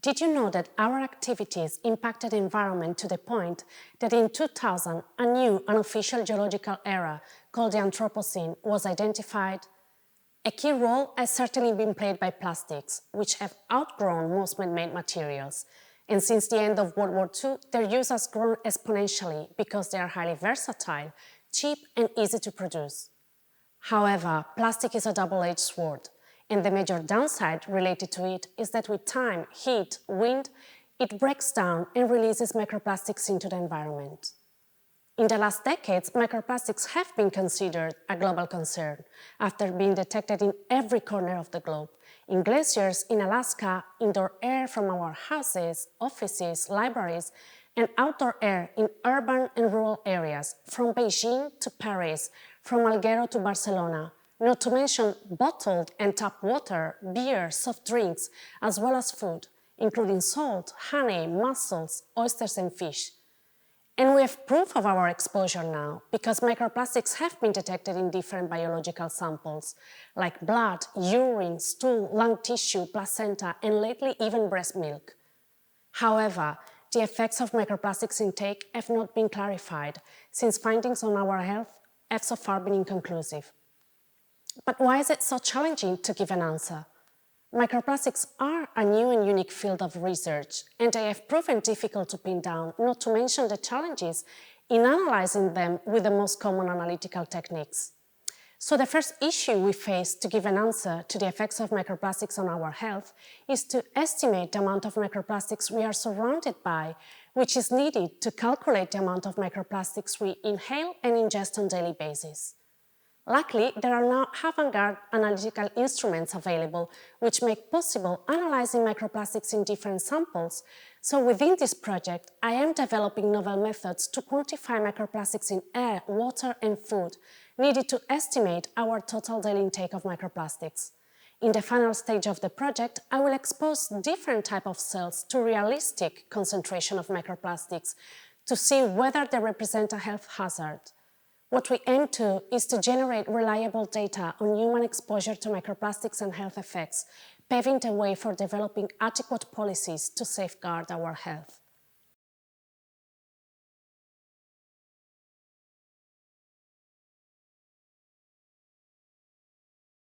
Did you know that our activities impacted the environment to the point that in 2000, a new unofficial geological era called the Anthropocene was identified? A key role has certainly been played by plastics, which have outgrown most man-made materials. And since the end of World War II, their use has grown exponentially because they are highly versatile, cheap, and easy to produce. However, plastic is a double-edged sword, and the major downside related to it is that with time, heat, wind, it breaks down and releases microplastics into the environment. In the last decades, microplastics have been considered a global concern after being detected in every corner of the globe, in glaciers, in Alaska, indoor air from our houses, offices, libraries, and outdoor air in urban and rural areas, from Beijing to Paris, from Alghero to Barcelona, not to mention bottled and tap water, beer, soft drinks, as well as food, including salt, honey, mussels, oysters, and fish. And we have proof of our exposure now, because microplastics have been detected in different biological samples, like blood, urine, stool, lung tissue, placenta, and lately even breast milk. However, the effects of microplastics intake have not been clarified, since findings on our health have so far been inconclusive. But why is it so challenging to give an answer? Microplastics are a new and unique field of research, and they have proven difficult to pin down, not to mention the challenges in analyzing them with the most common analytical techniques. So the first issue we face to give an answer to the effects of microplastics on our health is to estimate the amount of microplastics we are surrounded by, which is needed to calculate the amount of microplastics we inhale and ingest on a daily basis. Luckily, there are now avant-garde analytical instruments available which make possible analyzing microplastics in different samples. So within this project, I am developing novel methods to quantify microplastics in air, water, and food, needed to estimate our total daily intake of microplastics. In the final stage of the project, I will expose different types of cells to realistic concentration of microplastics to see whether they represent a health hazard. What we aim to is to generate reliable data on human exposure to microplastics and health effects, paving the way for developing adequate policies to safeguard our health.